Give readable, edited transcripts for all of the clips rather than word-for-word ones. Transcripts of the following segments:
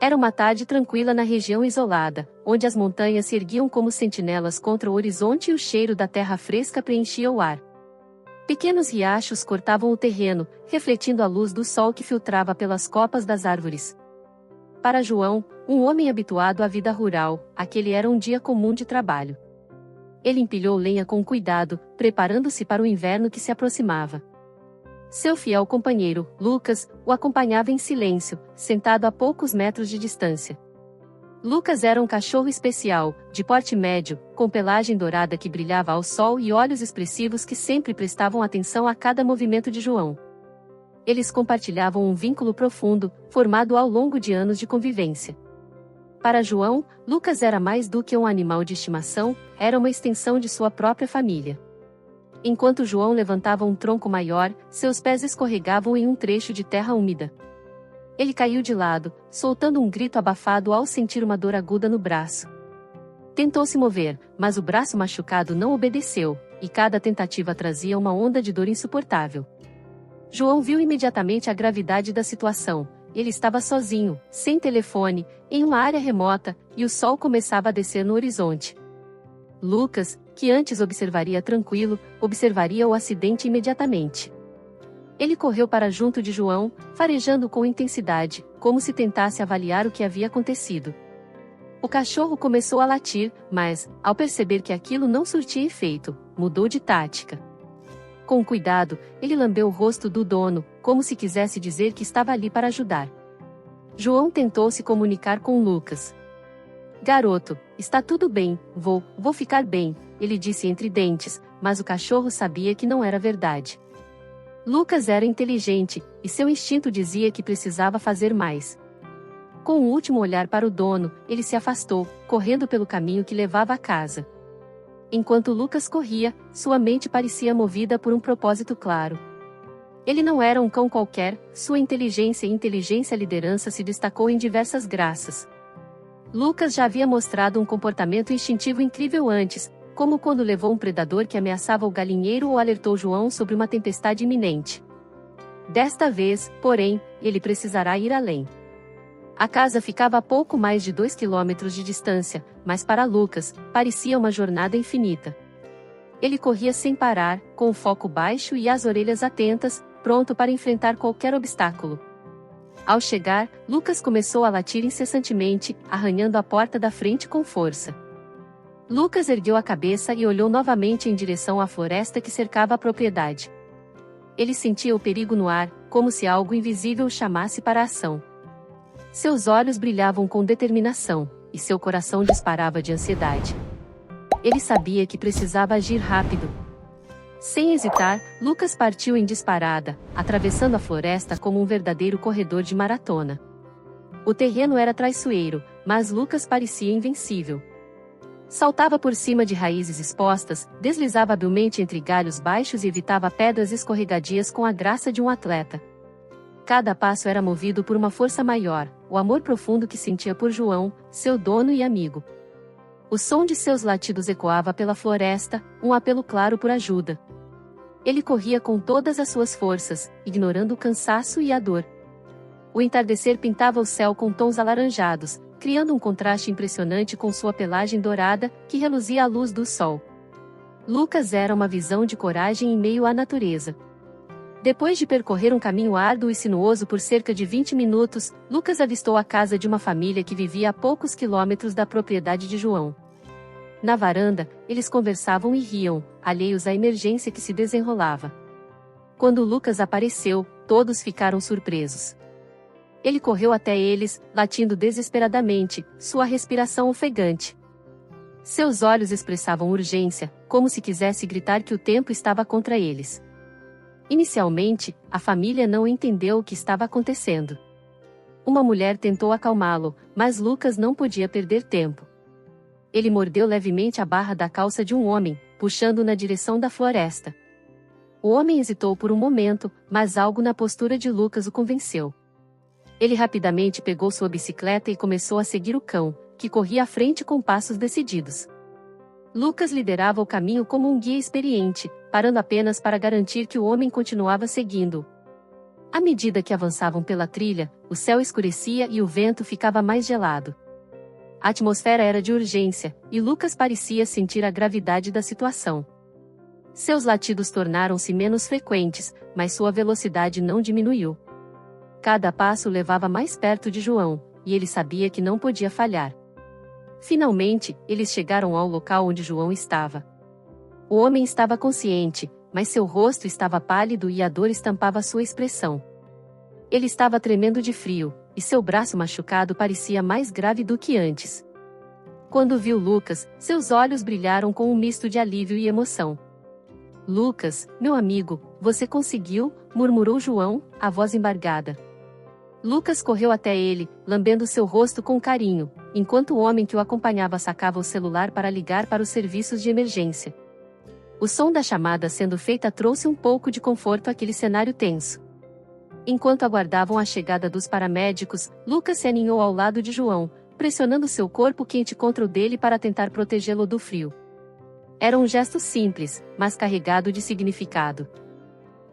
Era uma tarde tranquila na região isolada, onde as montanhas se erguiam como sentinelas contra o horizonte e o cheiro da terra fresca preenchia o ar. Pequenos riachos cortavam o terreno, refletindo a luz do sol que filtrava pelas copas das árvores. Para João, um homem habituado à vida rural, aquele era um dia comum de trabalho. Ele empilhou lenha com cuidado, preparando-se para o inverno que se aproximava. Seu fiel companheiro, Lucas, o acompanhava em silêncio, sentado a poucos metros de distância. Lucas era um cachorro especial, de porte médio, com pelagem dourada que brilhava ao sol e olhos expressivos que sempre prestavam atenção a cada movimento de João. Eles compartilhavam um vínculo profundo, formado ao longo de anos de convivência. Para João, Lucas era mais do que um animal de estimação, era uma extensão de sua própria família. Enquanto João levantava um tronco maior, seus pés escorregavam em um trecho de terra úmida. Ele caiu de lado, soltando um grito abafado ao sentir uma dor aguda no braço. Tentou se mover, mas o braço machucado não obedeceu, e cada tentativa trazia uma onda de dor insuportável. João viu imediatamente a gravidade da situação. Ele estava sozinho, sem telefone, em uma área remota, e o sol começava a descer no horizonte. Lucas, que antes observaria tranquilo, observaria o acidente imediatamente. Ele correu para junto de João, farejando com intensidade, como se tentasse avaliar o que havia acontecido. O cachorro começou a latir, mas, ao perceber que aquilo não surtia efeito, mudou de tática. Com cuidado, ele lambeu o rosto do dono, como se quisesse dizer que estava ali para ajudar. João tentou se comunicar com Lucas. "Garoto, está tudo bem, vou ficar bem", ele disse entre dentes, mas o cachorro sabia que não era verdade. Lucas era inteligente, e seu instinto dizia que precisava fazer mais. Com um último olhar para o dono, ele se afastou, correndo pelo caminho que levava à casa. Enquanto Lucas corria, sua mente parecia movida por um propósito claro. Ele não era um cão qualquer, sua inteligência e liderança se destacou em diversas graças. Lucas já havia mostrado um comportamento instintivo incrível antes, como quando levou um predador que ameaçava o galinheiro ou alertou João sobre uma tempestade iminente. Desta vez, porém, ele precisará ir além. A casa ficava a pouco mais de 2 quilômetros de distância, mas para Lucas, parecia uma jornada infinita. Ele corria sem parar, com o foco baixo e as orelhas atentas, pronto para enfrentar qualquer obstáculo. Ao chegar, Lucas começou a latir incessantemente, arranhando a porta da frente com força. Lucas ergueu a cabeça e olhou novamente em direção à floresta que cercava a propriedade. Ele sentia o perigo no ar, como se algo invisível o chamasse para a ação. Seus olhos brilhavam com determinação, e seu coração disparava de ansiedade. Ele sabia que precisava agir rápido. Sem hesitar, Lucas partiu em disparada, atravessando a floresta como um verdadeiro corredor de maratona. O terreno era traiçoeiro, mas Lucas parecia invencível. Saltava por cima de raízes expostas, deslizava habilmente entre galhos baixos e evitava pedras escorregadias com a graça de um atleta. Cada passo era movido por uma força maior, o amor profundo que sentia por João, seu dono e amigo. O som de seus latidos ecoava pela floresta, um apelo claro por ajuda. Ele corria com todas as suas forças, ignorando o cansaço e a dor. O entardecer pintava o céu com tons alaranjados, criando um contraste impressionante com sua pelagem dourada, que reluzia à luz do sol. Lucas era uma visão de coragem em meio à natureza. Depois de percorrer um caminho árduo e sinuoso por cerca de 20 minutos, Lucas avistou a casa de uma família que vivia a poucos quilômetros da propriedade de João. Na varanda, eles conversavam e riam, alheios à emergência que se desenrolava. Quando Lucas apareceu, todos ficaram surpresos. Ele correu até eles, latindo desesperadamente, sua respiração ofegante. Seus olhos expressavam urgência, como se quisesse gritar que o tempo estava contra eles. Inicialmente, a família não entendeu o que estava acontecendo. Uma mulher tentou acalmá-lo, mas Lucas não podia perder tempo. Ele mordeu levemente a barra da calça de um homem, puxando-o na direção da floresta. O homem hesitou por um momento, mas algo na postura de Lucas o convenceu. Ele rapidamente pegou sua bicicleta e começou a seguir o cão, que corria à frente com passos decididos. Lucas liderava o caminho como um guia experiente, parando apenas para garantir que o homem continuava seguindo. À medida que avançavam pela trilha, o céu escurecia e o vento ficava mais gelado. A atmosfera era de urgência, e Lucas parecia sentir a gravidade da situação. Seus latidos tornaram-se menos frequentes, mas sua velocidade não diminuiu. Cada passo levava mais perto de João, e ele sabia que não podia falhar. Finalmente, eles chegaram ao local onde João estava. O homem estava consciente, mas seu rosto estava pálido e a dor estampava sua expressão. Ele estava tremendo de frio, e seu braço machucado parecia mais grave do que antes. Quando viu Lucas, seus olhos brilharam com um misto de alívio e emoção. "Lucas, meu amigo, você conseguiu", murmurou João, a voz embargada. Lucas correu até ele, lambendo seu rosto com carinho, enquanto o homem que o acompanhava sacava o celular para ligar para os serviços de emergência. O som da chamada sendo feita trouxe um pouco de conforto àquele cenário tenso. Enquanto aguardavam a chegada dos paramédicos, Lucas se aninhou ao lado de João, pressionando seu corpo quente contra o dele para tentar protegê-lo do frio. Era um gesto simples, mas carregado de significado.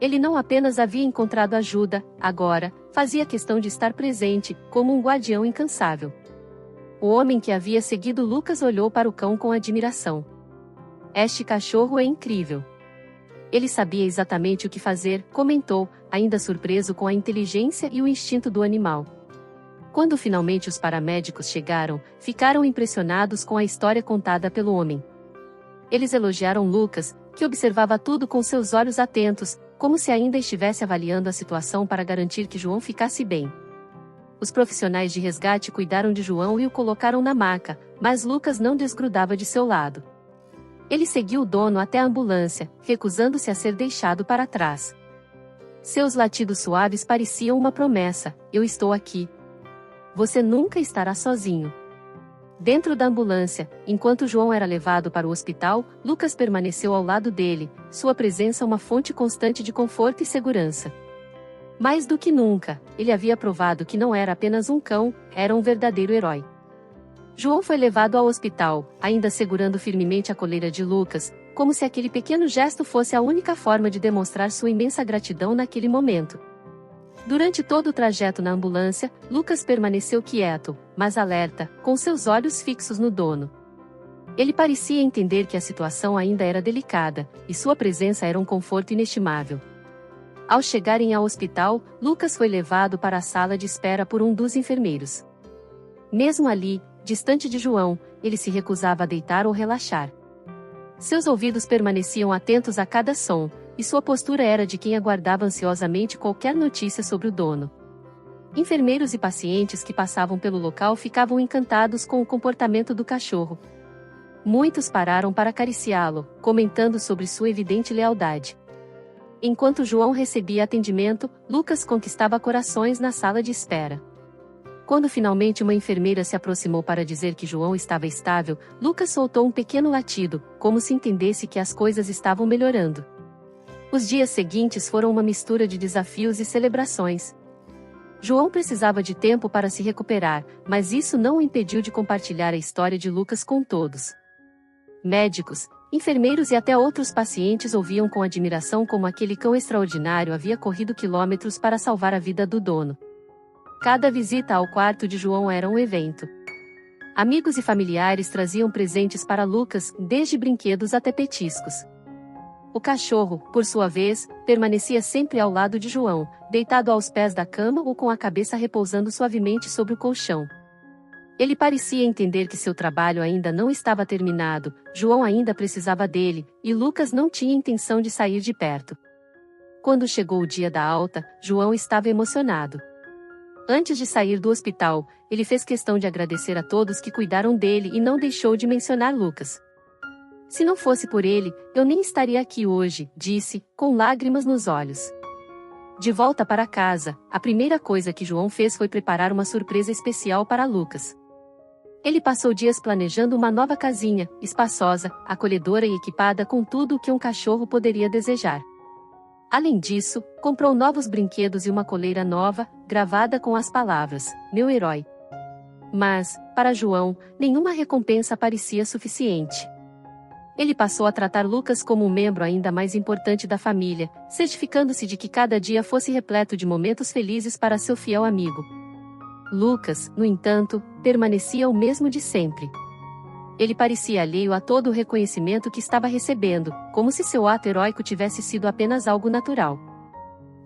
Ele não apenas havia encontrado ajuda, agora, fazia questão de estar presente, como um guardião incansável. O homem que havia seguido Lucas olhou para o cão com admiração. "Este cachorro é incrível." Ele sabia exatamente o que fazer, comentou, ainda surpreso com a inteligência e o instinto do animal. Quando finalmente os paramédicos chegaram, ficaram impressionados com a história contada pelo homem. Eles elogiaram Lucas, que observava tudo com seus olhos atentos, como se ainda estivesse avaliando a situação para garantir que João ficasse bem. Os profissionais de resgate cuidaram de João e o colocaram na maca, mas Lucas não desgrudava de seu lado. Ele seguiu o dono até a ambulância, recusando-se a ser deixado para trás. Seus latidos suaves pareciam uma promessa: "Eu estou aqui. Você nunca estará sozinho." Dentro da ambulância, enquanto João era levado para o hospital, Lucas permaneceu ao lado dele, sua presença uma fonte constante de conforto e segurança. Mais do que nunca, ele havia provado que não era apenas um cão, era um verdadeiro herói. João foi levado ao hospital, ainda segurando firmemente a coleira de Lucas, como se aquele pequeno gesto fosse a única forma de demonstrar sua imensa gratidão naquele momento. Durante todo o trajeto na ambulância, Lucas permaneceu quieto, mas alerta, com seus olhos fixos no dono. Ele parecia entender que a situação ainda era delicada, e sua presença era um conforto inestimável. Ao chegarem ao hospital, Lucas foi levado para a sala de espera por um dos enfermeiros. Mesmo ali, distante de João, ele se recusava a deitar ou relaxar. Seus ouvidos permaneciam atentos a cada som, e sua postura era de quem aguardava ansiosamente qualquer notícia sobre o dono. Enfermeiros e pacientes que passavam pelo local ficavam encantados com o comportamento do cachorro. Muitos pararam para acariciá-lo, comentando sobre sua evidente lealdade. Enquanto João recebia atendimento, Lucas conquistava corações na sala de espera. Quando finalmente uma enfermeira se aproximou para dizer que João estava estável, Lucas soltou um pequeno latido, como se entendesse que as coisas estavam melhorando. Os dias seguintes foram uma mistura de desafios e celebrações. João precisava de tempo para se recuperar, mas isso não o impediu de compartilhar a história de Lucas com todos. Médicos, enfermeiros e até outros pacientes ouviam com admiração como aquele cão extraordinário havia corrido quilômetros para salvar a vida do dono. Cada visita ao quarto de João era um evento. Amigos e familiares traziam presentes para Lucas, desde brinquedos até petiscos. O cachorro, por sua vez, permanecia sempre ao lado de João, deitado aos pés da cama ou com a cabeça repousando suavemente sobre o colchão. Ele parecia entender que seu trabalho ainda não estava terminado, João ainda precisava dele, e Lucas não tinha intenção de sair de perto. Quando chegou o dia da alta, João estava emocionado. Antes de sair do hospital, ele fez questão de agradecer a todos que cuidaram dele e não deixou de mencionar Lucas. "Se não fosse por ele, eu nem estaria aqui hoje", disse, com lágrimas nos olhos. De volta para casa, a primeira coisa que João fez foi preparar uma surpresa especial para Lucas. Ele passou dias planejando uma nova casinha, espaçosa, acolhedora e equipada com tudo o que um cachorro poderia desejar. Além disso, comprou novos brinquedos e uma coleira nova, gravada com as palavras, "Meu herói". Mas, para João, nenhuma recompensa parecia suficiente. Ele passou a tratar Lucas como um membro ainda mais importante da família, certificando-se de que cada dia fosse repleto de momentos felizes para seu fiel amigo. Lucas, no entanto, permanecia o mesmo de sempre. Ele parecia alheio a todo o reconhecimento que estava recebendo, como se seu ato heróico tivesse sido apenas algo natural.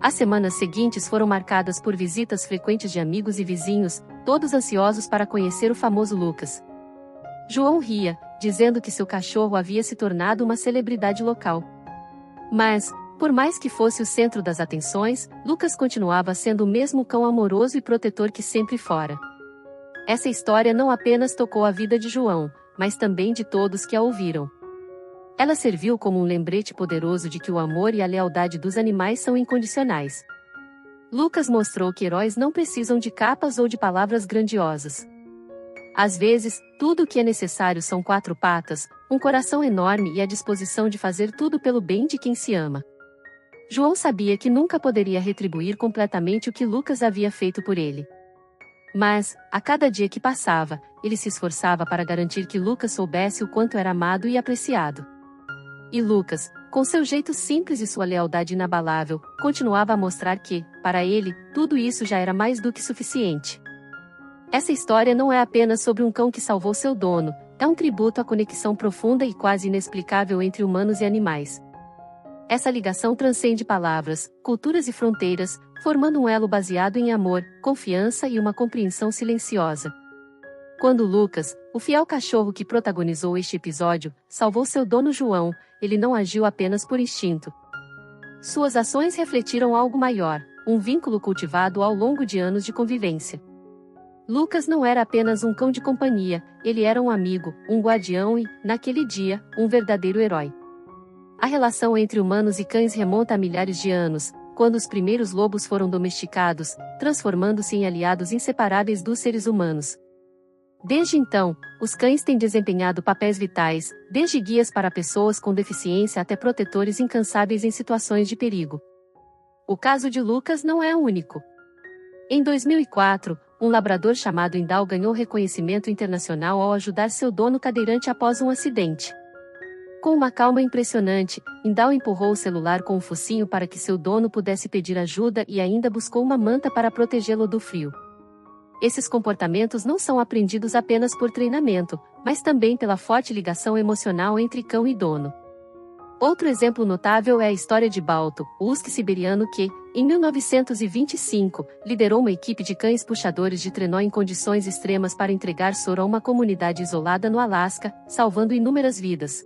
As semanas seguintes foram marcadas por visitas frequentes de amigos e vizinhos, todos ansiosos para conhecer o famoso Lucas. João ria, dizendo que seu cachorro havia se tornado uma celebridade local. Mas, por mais que fosse o centro das atenções, Lucas continuava sendo o mesmo cão amoroso e protetor que sempre fora. Essa história não apenas tocou a vida de João, mas também de todos que a ouviram. Ela serviu como um lembrete poderoso de que o amor e a lealdade dos animais são incondicionais. Lucas mostrou que heróis não precisam de capas ou de palavras grandiosas. Às vezes, tudo o que é necessário são 4 patas, um coração enorme e a disposição de fazer tudo pelo bem de quem se ama. João sabia que nunca poderia retribuir completamente o que Lucas havia feito por ele. Mas, a cada dia que passava, ele se esforçava para garantir que Lucas soubesse o quanto era amado e apreciado. E Lucas, com seu jeito simples e sua lealdade inabalável, continuava a mostrar que, para ele, tudo isso já era mais do que suficiente. Essa história não é apenas sobre um cão que salvou seu dono, é um tributo à conexão profunda e quase inexplicável entre humanos e animais. Essa ligação transcende palavras, culturas e fronteiras, formando um elo baseado em amor, confiança e uma compreensão silenciosa. Quando Lucas, o fiel cachorro que protagonizou este episódio, salvou seu dono João, ele não agiu apenas por instinto. Suas ações refletiram algo maior, um vínculo cultivado ao longo de anos de convivência. Lucas não era apenas um cão de companhia, ele era um amigo, um guardião e, naquele dia, um verdadeiro herói. A relação entre humanos e cães remonta a milhares de anos, quando os primeiros lobos foram domesticados, transformando-se em aliados inseparáveis dos seres humanos. Desde então, os cães têm desempenhado papéis vitais, desde guias para pessoas com deficiência até protetores incansáveis em situações de perigo. O caso de Lucas não é o único. Em 2004, um labrador chamado Indal ganhou reconhecimento internacional ao ajudar seu dono cadeirante após um acidente. Com uma calma impressionante, Indal empurrou o celular com o focinho para que seu dono pudesse pedir ajuda e ainda buscou uma manta para protegê-lo do frio. Esses comportamentos não são aprendidos apenas por treinamento, mas também pela forte ligação emocional entre cão e dono. Outro exemplo notável é a história de Balto, o husky siberiano que, em 1925, liderou uma equipe de cães puxadores de trenó em condições extremas para entregar soro a uma comunidade isolada no Alasca, salvando inúmeras vidas.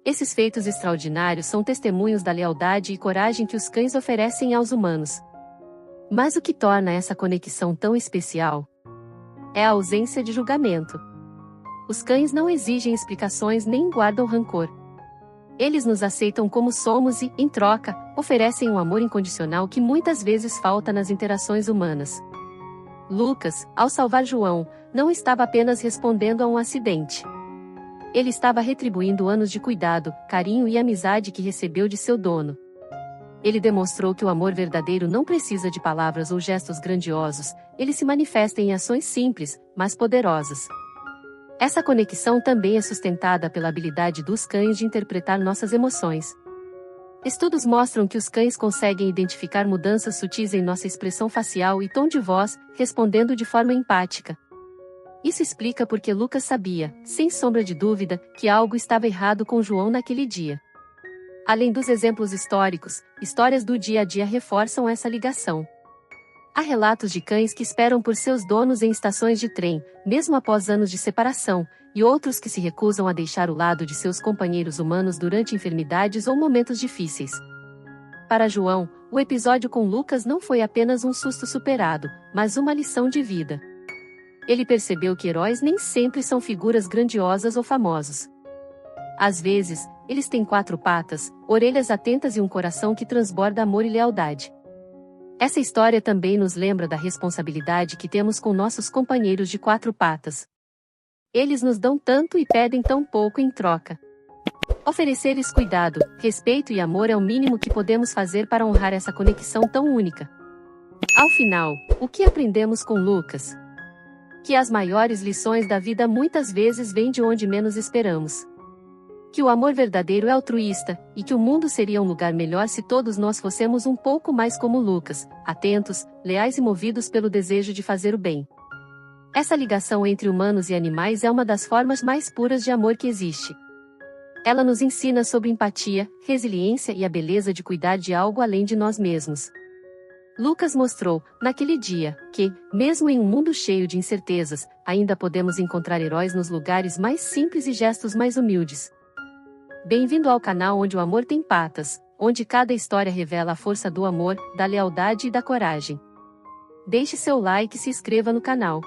Esses feitos extraordinários são testemunhos da lealdade e coragem que os cães oferecem aos humanos. Mas o que torna essa conexão tão especial é a ausência de julgamento. Os cães não exigem explicações nem guardam rancor. Eles nos aceitam como somos e, em troca, oferecem um amor incondicional que muitas vezes falta nas interações humanas. Lucas, ao salvar João, não estava apenas respondendo a um acidente. Ele estava retribuindo anos de cuidado, carinho e amizade que recebeu de seu dono. Ele demonstrou que o amor verdadeiro não precisa de palavras ou gestos grandiosos, ele se manifesta em ações simples, mas poderosas. Essa conexão também é sustentada pela habilidade dos cães de interpretar nossas emoções. Estudos mostram que os cães conseguem identificar mudanças sutis em nossa expressão facial e tom de voz, respondendo de forma empática. Isso explica porque Lucas sabia, sem sombra de dúvida, que algo estava errado com João naquele dia. Além dos exemplos históricos, histórias do dia a dia reforçam essa ligação. Há relatos de cães que esperam por seus donos em estações de trem, mesmo após anos de separação, e outros que se recusam a deixar o lado de seus companheiros humanos durante enfermidades ou momentos difíceis. Para João, o episódio com Lucas não foi apenas um susto superado, mas uma lição de vida. Ele percebeu que heróis nem sempre são figuras grandiosas ou famosos. Às vezes, eles têm 4 patas, orelhas atentas e um coração que transborda amor e lealdade. Essa história também nos lembra da responsabilidade que temos com nossos companheiros de 4 patas. Eles nos dão tanto e pedem tão pouco em troca. Oferecer-lhes cuidado, respeito e amor é o mínimo que podemos fazer para honrar essa conexão tão única. Ao final, o que aprendemos com Lucas? Que as maiores lições da vida muitas vezes vêm de onde menos esperamos. que o amor verdadeiro é altruísta, e que o mundo seria um lugar melhor se todos nós fossemos um pouco mais como Lucas, atentos, leais e movidos pelo desejo de fazer o bem. Essa ligação entre humanos e animais é uma das formas mais puras de amor que existe. Ela nos ensina sobre empatia, resiliência e a beleza de cuidar de algo além de nós mesmos. Lucas mostrou, naquele dia, que, mesmo em um mundo cheio de incertezas, ainda podemos encontrar heróis nos lugares mais simples e gestos mais humildes. Bem-vindo ao canal onde o amor tem patas, onde cada história revela a força do amor, da lealdade e da coragem. Deixe seu like e se inscreva no canal.